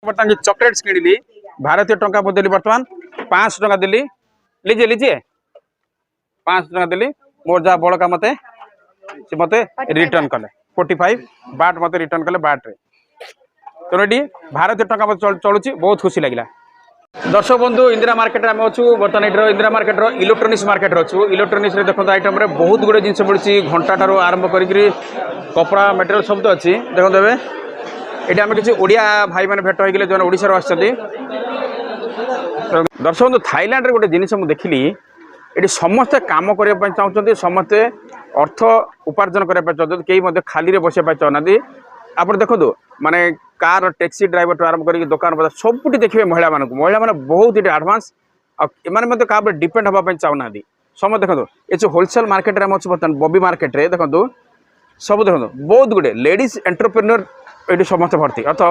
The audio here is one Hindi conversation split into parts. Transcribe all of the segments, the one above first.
बर्तमान चॉकलेट्स किणिली भारतीय टंका बदली बर्तमान 500 टंका दिल्ली लीजिए लीजिए 500 टंका दिल्ली मोर जहाँ बड़का मते से मते रिटर्न कले 45 बाट मते रिटर्न कले बाट रे तो रेडी भारतीय टंका मते चलुची बहुत खुशी लागिला। दर्शक बंधु इंदिरा मार्केट आम अच्छू बर्तमान ये इंदिरा मार्केट इलेक्ट्रोनिक्स मार्केट अच्छू इलेक्ट्रोनिक्स देखो आइटम रे बहुत गुड़े जिन मिली घंटा ठार आरंभ करी कपड़ा मटेरियल सब तो अच्छी देखो ए ये आम किसी ओडिया भाई मैंने भेट होगी जो ओडिशा आसछन्ति दर्शक बंधु थाईलैंड रे गोटे जिनिस मु देखिली ये समस्ते काम करने चाहते समस्ते अर्थ उपार्जन करने चाहते कई खाली बस चाहना आप देखो माने कार टैक्सी ड्राइवर टू आरंभ करके दुकान बजार सबुठी देखिए महिला मैंने बहुत ये आडभांस आने क्या डिपेंड हाँपाई चाहूना समझ देखो ये जो होलसेल मार्केट में अच्छे बर्तमान बॉबी मार्केट रे देखो सब देखो बहुत गुड़े लेडीज एंटरप्रेन्योर ये समस्त भर्ती अर्थ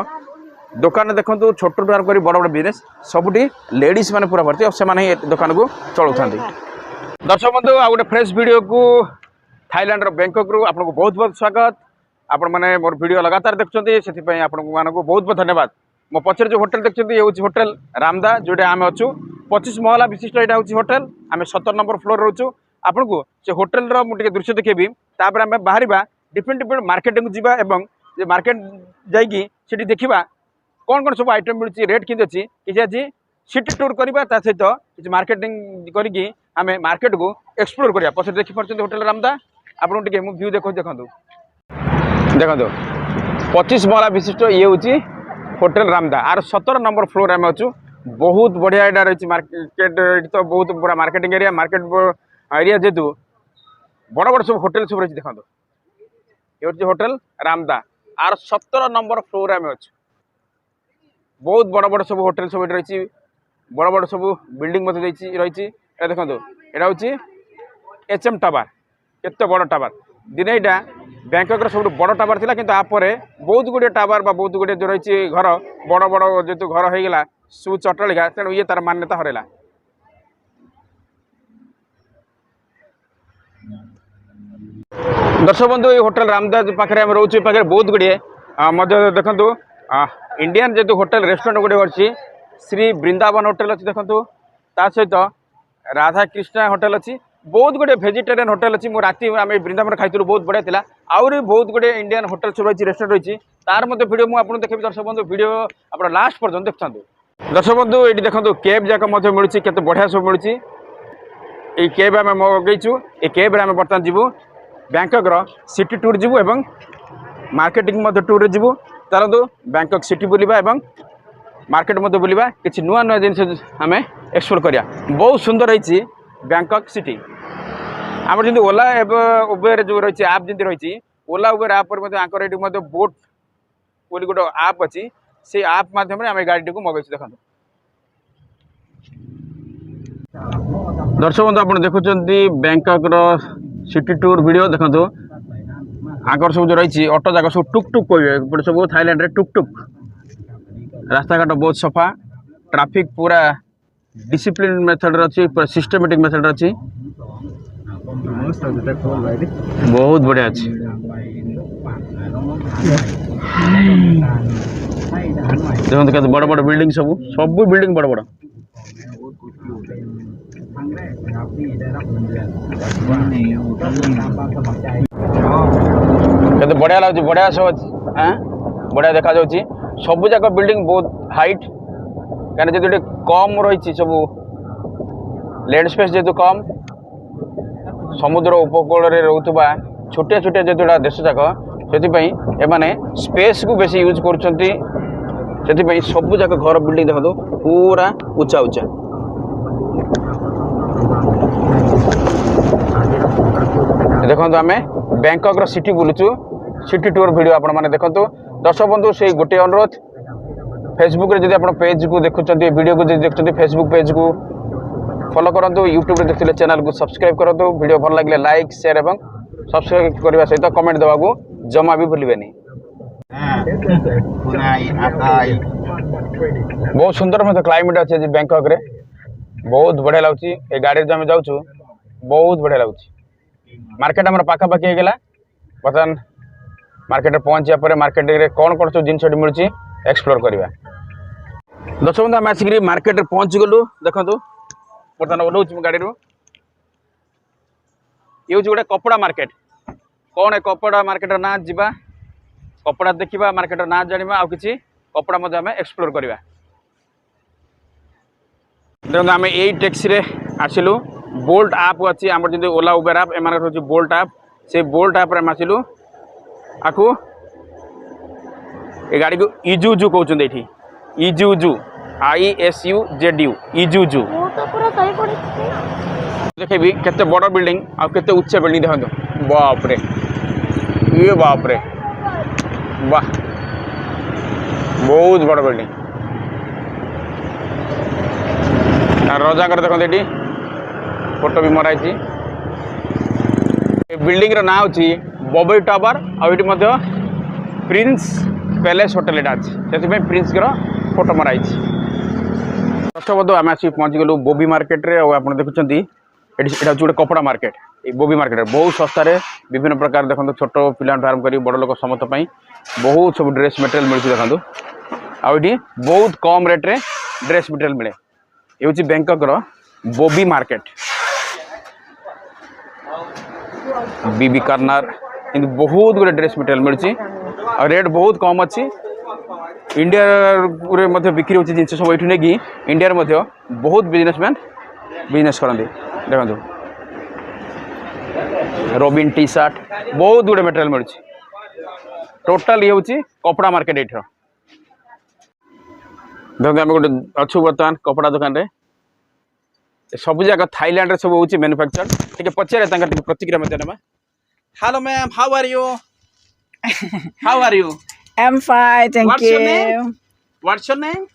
दुकान देखो छोट आरंभ कर बड़ बड़ बिजनेस सबुठी लेडीज मैंने पूरा भर्ती और से दुकान को चलाता। दर्शक बंधु आ गए फ्रेश वीडियो को थाईलैंड बैंकॉक रु आपको बहुत बहुत स्वागत। आपण मैंने मोर वीडियो लगातार देखते से बहुत बहुत धन्यवाद। मो पचर जो होटल देखते ये हूँ होटल रामदा जोटा आम अच्छू 25 महला विशिष्ट यहाँ हूँ होटल आम 17 नंबर फ्लोर रोचु आपन को से होटल मुझे दृश्य देखेबी तापर आम बाहर डिफरेंट डिफरेंट मार्केट को जावा एवं मार्केट जाइए देखा कौन कौन सब आइटम मिलूँ रेट कि अच्छी किसी आज सिटी टूर करवा सहित किसी मार्केटिंग करके आम मार्केट को एक्सप्लोर करा पछे देखिपार होटल रामदा आपको व्यू देखो देखो देखो 25 महला विशिष्ट ये हूँ होटल रामदा आर 17 नंबर फ्लोर आम अच्छू बहुत बढ़िया यहाँ रही मार्केट तो बहुत पूरा मार्केटिंग एरिया मार्केट एरिया जेहेतु बड़ बड़ सब होटल सब रही देखो ये हूँ होटल रामदा आर 17 नंबर फ्लोर आम अच्छू बहुत बड़ बड़ सब होटल सब रही बड़ बड़ सब बिल्डिंग रही देखो यहाँ हूँ HM टावर केते बड़ टावर दिने यहाँ बैंकॉक सब बड़ टावर था कि बहुत गुड़े टावर बहुत गुड़े जो रही घर बड़ बड़ जेहतु घर हो गला सब चटलिका तेणु ये तार मान्यता हरला। दर्शक बंधु ये होटल रामदास पाखे आम रोचे पाखे बहुत गुड़े देखु इंडियन जेहतु होटल रेस्टोरेंट गोटे अच्छी श्री वृंदावन होटल अच्छी देखो ता सहित राधा कृष्णा होटल अच्छी बहुत गुड़े वेजिटेरियन होटल अच्छी राति आम वृंदावन खाई बहुत बढ़िया था आहरी बहुत गुड़े इंडियन होटल सब रही रेस्टोरेंट रही तार मध्य वीडियो मुझे देखी दर्शक बंधु वीडियो आप लास्ट पर्यटन देखता दर्शक बंधु ये देखो केब जाक मिलूँ केते बढ़िया सब मिलूँ ये केब आम मगैचु ये केब आम बर्तमान जीवु बैंकॉक सिटी टूर जीवु एवं मार्केटिंग टूर जीवु चलतु बैंकॉक सिटी बुलवा एवं मार्केट मध्य बुलवा किसी नुआ नुआ जिन आम एक्सप्लोर करिया बहुत सुंदर रही बैंकॉक सिटी आम जमी ओला उबेर जो रही आप जमी रही ओला उबेर आप ये बोट बोली गोटे आप अच्छी से आप माध्यम आम गाड़ी को मगैस देखो दर्शक बंधु आप देखुं बैंकॉक सिटी टूर वीडियो देखो आगर सब जो रही ऑटो जाक सब टुक टुक कहे सब थाईलैंड रे टुक टुक रास्ता घाट बहुत सफा ट्रैफिक पूरा डिसिप्लिन मेथड अच्छी पूरा सिस्टमेटिक मेथड अच्छी बहुत बढ़िया अच्छी देखो कैसे बड़ बड़ बिल्डिंग सब बिल्डिंग बड़ बड़ केते बढ़िया लगे बढ़िया सब अच्छी बढ़िया देखा सब जाक बिल्डिंग बहुत हाइट कहीं जो कम रही सब लैंड स्पेस जेहतु कम समुद्र उपकूल रोकवा छोटिया छोटिया जेहतुटा देश जाक से स्पेस को बेसी यूज कर सब जाक घर बिल्डिंग देखो पूरा उच्चा उच्चा देखो आम बैंकॉक सिटी बुलुचु सिटी टूर वीडियो आपण मैंने देखो दर्शक बंधु से गोटे अनुरोध फेसबुक रे जदि आप पेज को देखुं वीडियो को देखते फेसबुक पेज को फॉलो करूँ यूट्यूब रे देखते चैनल को सब्सक्राइब करूँ वीडियो भल लगे लाइक शेयर एवं सब्सक्राइब करने सहित कमेंट देवा को जमा भी भूलें। बहुत सुंदर मतलब क्लाइमेट अच्छे बैंकॉक रे बहुत बढ़िया लगुच ये गाड़ी जो आम जाऊँ बहुत बढ़िया लगुच मार्केट आम पाखापाखि होगा बर्तमान मार्केट पहुँचा पर मार्केट कौन कौन सब जिन मिलूँ एक्सप्लोर करवा। दर्शक बंधु आम आसिक मार्केट पहुँची गलु देखु बर्तमान ओह्लू गाड़ी ये गोटे कपड़ा मार्केट कौन है कपड़ा मार्केट ना जीवा कपड़ा देखा मार्केट ना जाना आउ कि कपड़ा आम एक्सप्लोर करवा देखो आम यही टैक्सी रे आसिलु बोल्ट आप अच्छी आम जमी ओला उबेर आप एम हूँ बोल्ट आप से बोल्ट आप आसिलु आपको ये गाड़ी को इजुजु कहते ये इजुजु ISUZU इजुजु देखेबी केते बड़ बिल्डिंग आ केते उच्च बिल्डिंग देखो बाप रे ये बाप रे वाह बहुत बड़ बिल्डिंग रजाकर देखो ये फोटो भी मराई बिल्डिंग ना हूँ बॉबी टावर आठ प्रिंस पैलेस होटेल यहाँ अच्छे से प्रिंस फोटो मराई दर्शक बंधु आम आसिक पहुँची गलु बोबी मार्केट रे आप देखुं ये गोटे कपड़ा मार्केट ये बोबी मार्केट बहुत सस्तार विभिन्न प्रकार देखो छोट पिला आरम्भ कर बड़ लोक समस्त बहुत सब ड्रेस मटेरियल मिलती देखो आठ बहुत कम रेट रे ड्रेस मटेरियल मिले ये हूँ बैंकक बोबी मार्केट बीबी कार्नर इन बहुत गुड ड्रेस मटेरियल मिलती और रेट बहुत कम अच्छी इंडिया बिक्री होती जिन सब ये नहीं इंडिया बहुत बिजनेसमैन बिजनेस करते देखो रॉबिन टी शर्ट बहुत गुड मटेरियल मिलती टोटाल ये हूँ कपड़ा मार्केट ये देखो आम गोटे अच्छु बर्तमान कपड़ा दुकान रे सब जगह थाईलैंड रे सब हूँ मैन्युफैक्चर टे पचारे प्रतिक्रिया मत ना hello ma'am how are you how are you I'm fine, thank What's you. your name? What's your name?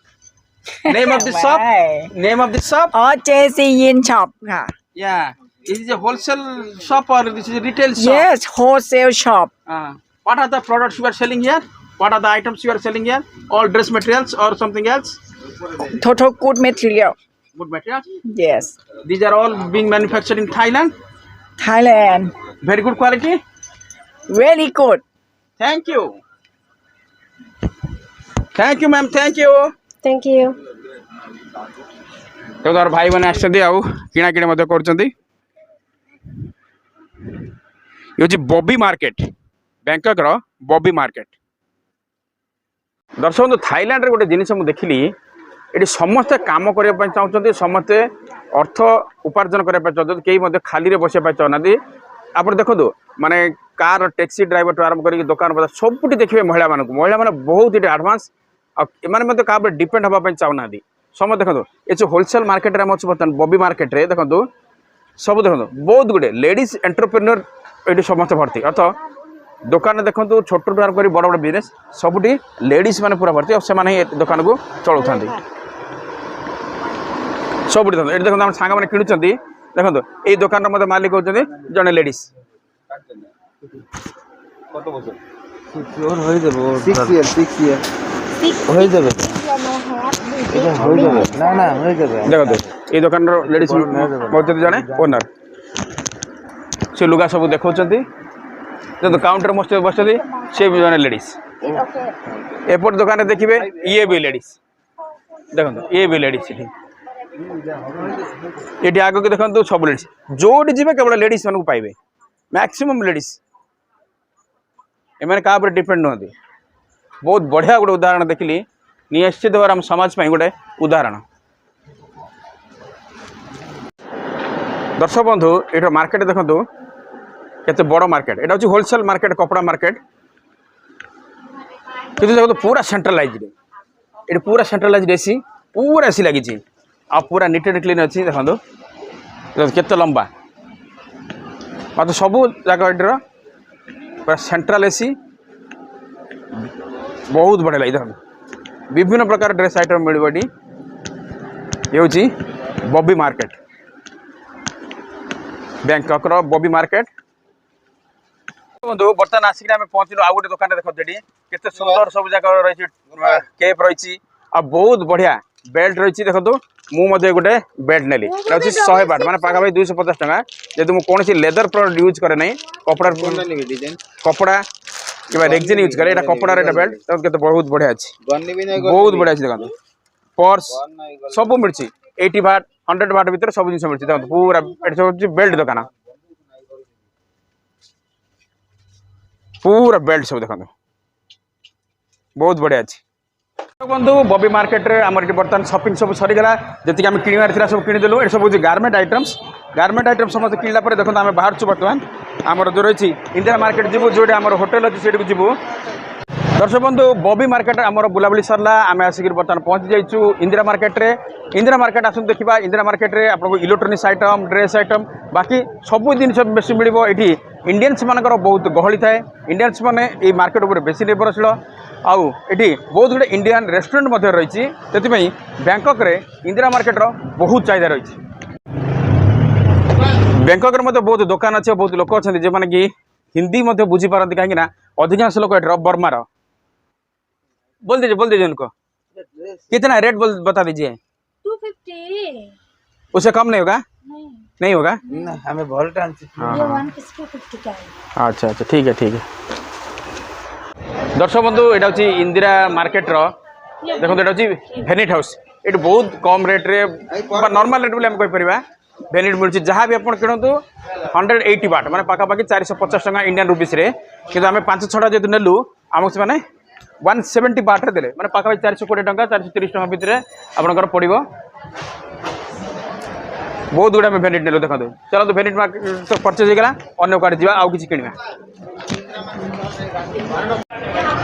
Name of the shop? Bye. Name of the shop? Oh, JC Yin Shop. Huh? Yeah. Is it a wholesale shop or this is a retail shop? Yes, wholesale shop. What are the products you are selling here? What are the items you are selling here? All dress materials or something else? Total good material. Good materials? Yes. These are all being manufactured in Thailand? Thailand. Very good quality? Really good. Thank you. Thank you ma'am, thank you. Thank you. तो तार भाई मैंने आसछन्ती आउ किना किना मते करछन्ती यो जी बॉबी मार्केट बैंकक रो बॉबी मार्केट दर्शक बंधु थाईलैंड रे गोटे जिनिस मु देखिली एटी समस्त काम करिया पय चाहउछन्ती समस्त अर्थ उपार्जन करिया पय चाहउछन्ती केही मते खाली रे बसिया पय चाहनादी आपण देखंतु माने कार टैक्सी ड्राइवर टू आरंभ करी दुकान बजार सबुटी देखिए महिला माने बहुत ये एडवांस आने क्या डिपेंड हाँपाई चाहूना समझ देखो ये जो होलसेल मार्केट में अच्छे बर्तमान बॉबी मार्केट रे देखो सब देखो बहुत गुड़े लेडीज एंटरप्रेन्योर ये समस्त भर्ती अर्थ दुकान देखो छोट आरंभ कर बड़ बड़ बिजनेस सबुटी लेडीज मैंने पूरा भर्ती और से दुकान को चलाऊँ सब देखो आम सांग मैंने किणुंट देखो ये दुकान मत मालिक होती जड़े लेडीज देखो ये दुकान लेडीज जड़े ओनर से लुगा सब देखा जो काउंटर मस्त बस सी भी जड़े लेडीज एपट दुकान देखिए ये भी लेडीज देखो ये भी लेडीज ये आग की देखो सब लेडीज जो जी केवल लेडीज मान पाइबे मैक्सिमम लेडीज एम क्या डिपेंड नुहति बहुत बढ़िया गोटे उदाहरण देखिली निश्चित भाव आम समाज गोटे उदाहरण दर्शक बंधु ये मार्केट देखो केते बड़ मार्केट ये हूँ होलसेल मार्केट कपड़ा मार्केट कि देखो पूरा सेंट्रलाइज ये पूरा सेंट्रलाइज एसी पूरा एसी लगी आ पूरा नीट एंड क्लीन अच्छी देखो केते लंबा मतलब सबू जगह पूरा सेंट्रल एसी बहुत बढ़िया लगी देखो विभिन्न प्रकार ड्रेस आइटम मिल ये हूँ बॉबी मार्केट बैंकक रो बॉबी मार्केट बंधु बर्तमान आसिक पहुँचलु आउ गोटे दुकान देखो केते सुंदर सब जगह रही केप रही बहुत बढ़िया बेल्ट रही देखो मुझे गोटे बेल्ट नेली 100 बाट माने पाखापाखि 250 टका जदि मुझे कौन लेदर प्रोडक्ट यूज करे नहीं कपड़ा कपड़ा कि रेक्जिन यूज करे कपड़ा बेल्ट तो बहुत बढ़िया अच्छी बहुत बढ़िया अच्छी देखो पर्स सब मिलची 80 वाट 100 वाट भीतर सब जिन मिलची देखो पूरा एट सब बेल्ट दुकान पूरा बेल्ट सब देखो बहुत बढ़िया अच्छी बंधु बॉबी मार्केट रे आमर ये बर्तमान शॉपिंग सब सरीगला जी आम किणवार था सब किदेलु ये सब हूँ गारमेंट आइटम्स समस्त किणला देखो आम बाहर बर्तमान आमर जो रही इंदिरा मार्केट जीवु जो आम होटेल अच्छी से जीवु दर्शक बंधु बॉबी मार्केट आमर बुलाबुली सरला आम आसिक बर्तमान पहुँची जाइए इंदिरा मार्केट आस देखा इंदिरा मार्केट रे आपको इलेक्ट्रोनिक्स आइटम ड्रेस आइटम बाकी सब जिन बेस मिल ये इंडियंस मानकर बहुत गहली थाए इंडियंस मैंने ये मार्केट उपर बेसी निर्भरशील आउ ये बहुत गुड़े इंडियन रेस्टोरेंट रही है बैंकक रे इंदिरा मार्केट बहुत चाहिदा रही बैंकक रे बहुत दुकान अच्छे बहुत लोक अच्छा जो मैंने कि हिंदी बुझीपारती कहीं अधिकांश लोग ये बर्मार बोल दीजिए उनको कितना रेट बता दीजिए 250 उससे कम नहीं होगा नहीं होगा हमें बहुत ये 1 पीस का 50 का है। अच्छा ठीक है दर्शक बंधु यहाँ हूँ इंदिरा मार्केट देखो यहाँ हूँ भेनिट हाउस ये बहुत कम रेट रे नॉर्मल रेट बोले कहीपर भेनिट मिलूँ जहाँ भी आप किणतु 180 वाट मैंने पाखापाखि 450 टका इंडियन रुपीस रे कि आम 5-6टा जो नेलु आमको से 170 वाट रे देले मैंने पाखापाखि 420 टका 430 टका भितर आपंकर पड़ो बहुत गुड़ा आम भेनिट नेलु देखो चलो तो भेनिट मार्केट परचेज होगा अन्न कुआड़े जा आउ कि किणवा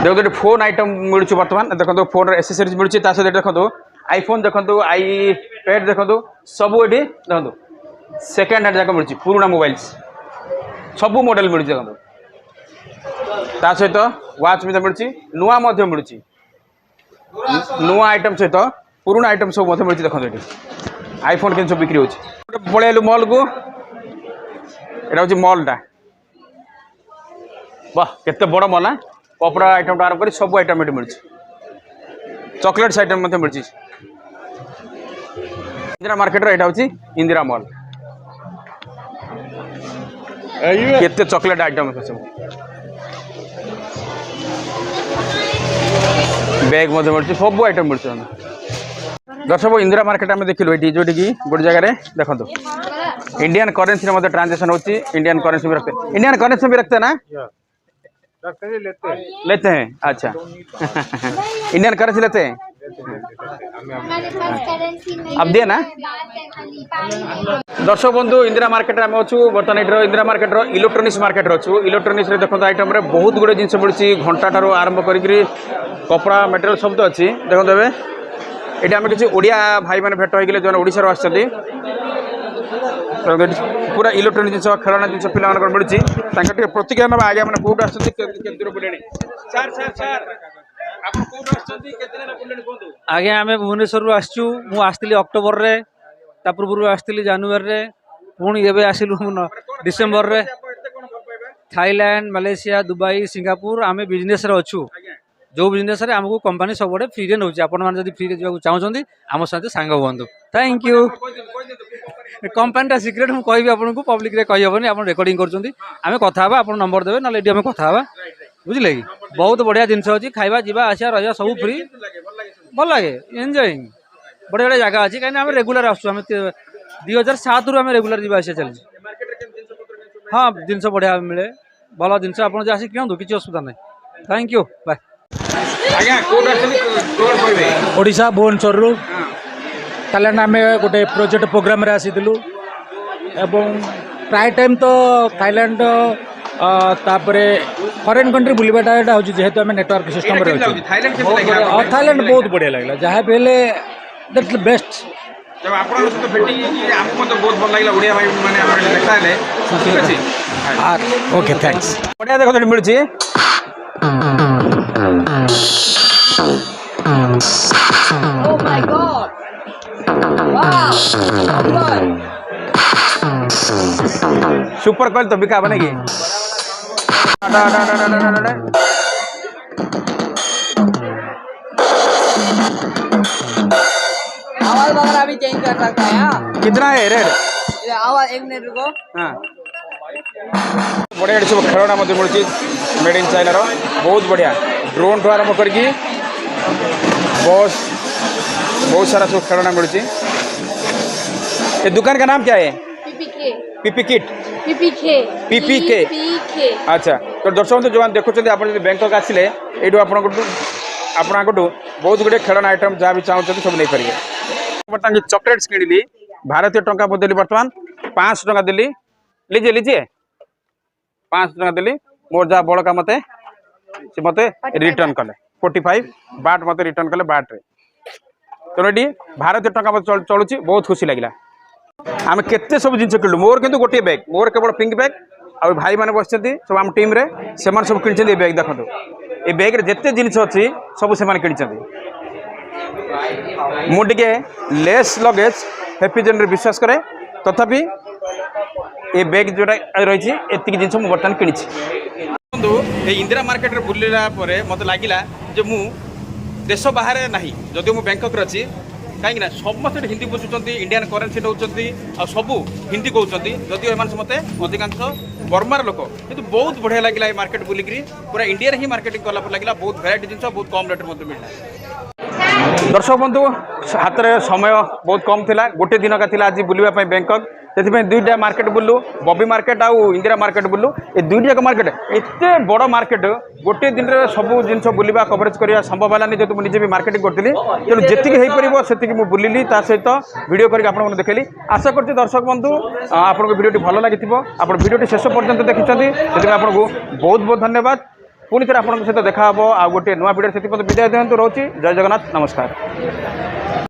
देखो फोन आइटम मिलूँ बर्तमान देखो फोन एसेसरीज मिलूँ सहित देखो आईफोन देखो आई पैड देखो सब ये देखो सेकेंड हैंड जाक मिलूँ पुराना मोबाइल्स सब मॉडल मिलूँ देखो सहित वाच भी मिलूँ नुआ मिलूँ नुआ आइटम सहित पुराना आइटम सब मिलूँ देखो ये आईफोन के सब बिक्री होती पलैलु मॉल को यहाँ हूँ मॉलटा वाह केते बड़ मॉल है कपड़ा आइटम आरम्भ कर सब आइटम ये मिलूँ चॉकलेट्स आइटम मिलूँ इंदिरा मार्केट यहाँ हूँ इंदिरा मॉल केते चॉकलेट आइटम सब बैग मिलूँ सब आइटम मिलूँ दर्शक इंदिरा मार्केट आम देखिलु ये जो गोटे जगह देखो इंडियन करेन्सी ट्रांजेक्शन होती इंडियन करेन्सी भी रखते हैं ना लेते हैं अच्छा इंडियन करेंसी लेते हैं अब दिए ना दर्शक बंधु इंदिरा मार्केट आम अच्छू बर्तमान ये इंदिरा मार्केट इलेक्ट्रोनिक्स मार्केट अच्छू इलेक्ट्रोनिक्स देखो आइटम रे बहुत गुड़े जिन मिलूँ घंटा ठार आरंभ कर कपड़ा मटेरियल सब तो अच्छी देखो ये आम किसी ओडिया भाई मैंने भेट होगी जो ओडिशा आसछन्ति पूरा इलेक्ट्रोनिक जिन खेलना जिन पिला मिलूँ प्रतिक्रिया ना आगे मैंने कौट आगे आम भुवनेश्वर आसचु मु आसली अक्टोबर रे ता पूर्व आसली जनवरी रे पुणी एबे आसिलु डिसेम्बर रे थाईलैंड मलेशिया दुबई सिंगापुर आम बिजनेस रे अच्छु जो बिजनेस रे हमको कंपनी सब फ्री रे नउची आपण माने जदी फ्री रे जाऊ चाहउछंती आम साथे सांग हुअन्तु थैंक यू कंपनीटा सिक्रेट हम कहबी आपन को पब्लिक रे कहि हबनी आपण रिकॉर्डिंग करछंती आमे कथा हबा आपण नंबर देबे न लेडी आमे कथा हबा बुझिले कि बहुत बढ़िया जिनस अछि खाइबा जीवा आसिया रहया सब फ्री भल लागे एन्जॉयिंग बढ़िया बढ़िया जगह अछि काहे हम रेगुलर आसु हम 2007 रु हम रेगुलर जीवा आसिया चली हां जिनस बढ़िया मिले भल जिनस आपण जे आसी कियंतु किछि असुविधा नै थैंक यू बाय आज्ञा कौट आसछन्ति ओडिशा भुवनेश्वर थाईलैंड आम गोटे प्रोजेक्ट प्रोग्राम रे आसीलु एवं प्राय टाइम तो थाईलैंड तापरे फॉरेन कंट्री बुलवाटा हूँ जेहेतु आम नेटवर्क सिस्टम थाईलैंड बहुत बढ़िया लगे जहाँ भी दैट्स द बेस्ट जब आपन सहित भेटी हमको मतलब बहुत भल लागला ओडिया भाई माने हमरे देखा है ठीक अछि ओके थैंक्स बढ़िया देखो मिलुची Oh my god. Wow. Super call तो बिका बनेगी आवाज वगैरह भी चेंज कर सकता है हाँ? कितना है रेट आवाज 1 मिनट रुको हाँ बढ़िया सब खेलना मिलूँ मेड इन चाइना बहुत बढ़िया ड्रोन ठू आरम्भ करके बस बहुत सारा सब खेलना मिलूँ। ये दुकान का नाम क्या है? PPK. PP kit. PPK. PPK. PPK. अच्छा तो दर्शक बंधु जो देखुं आप बैंकक आसिले ये आपको बहुत गुड़े खेलना आइटम जहाँ भी चाहते सब नहीं पारे। बर्तमान चॉकलेट्स किणिली भारतीय टंका बदली बर्तमान 500 टंका देली। लीजिए लीजिए 500 टंका देली। मोर जहाँ बड़का मत मत रिटर्न कले 45 बाट मत रिटर्न कले बाटे। तो ये भारतीय टंका मत चलुची बहुत खुशी लगे। आम केते सब जिन किणु मोर किंतु गोटे बैग मोर केवल पिंक बैग आ भाई मैंने बस सब आम टीम रे से सब कि बैग देखो ये बैग जिते जिनस अच्छी सब से कि मुझे लेस लगेज हैप्पी जर्नी विश्वास करे तथापि ये बैग जोटा रही एति जिन मुझे बर्तमान कि इंदिरा मार्केट रे बुलला मत लगिला जे मु देश बाहर ना जदि मु बैंकक अच्छी कहीं समस्त हिंदी बुझुंट इंडियन करेन्सी नौकरी सब हिंदी कहते जदिव एम मत अधिकांश बर्मार लोक कितु बहुत बढ़िया लगे मार्केट बुलिक पूरा इंडिया ही मार्केटिंग कला लगे बहुत भेराइटी जिन बहुत कम रेट में मिलला। दर्शक बंधु हाथ में समय बहुत कम थिला गोटे दिन का आज बुलवाई बैंकक से दुईटा मार्केट बुलू बॉबी मार्केट आउ इंदिरा मार्केट बुलू ये दुईटा मार्केट एत बड़ मार्केट गोटे दिन में सब जिन बुलवा कवरेज करवा संभव है जो मुझे भी मार्केटिंग करी तेणु जी हो पार मुझे बुलिली सहित वीडियो करके आपको देखली। आशा करते दर्शक बंधु आपको वीडियो भल लगी आप वीडियो शेष पर्यंत देखते से आपको बहुत बहुत धन्यवाद। पुणी थे आपको सहित देखा आ गोटे नुआ वीडियो से विदाय दिखाँ रोचे। जय जगन्नाथ नमस्कार।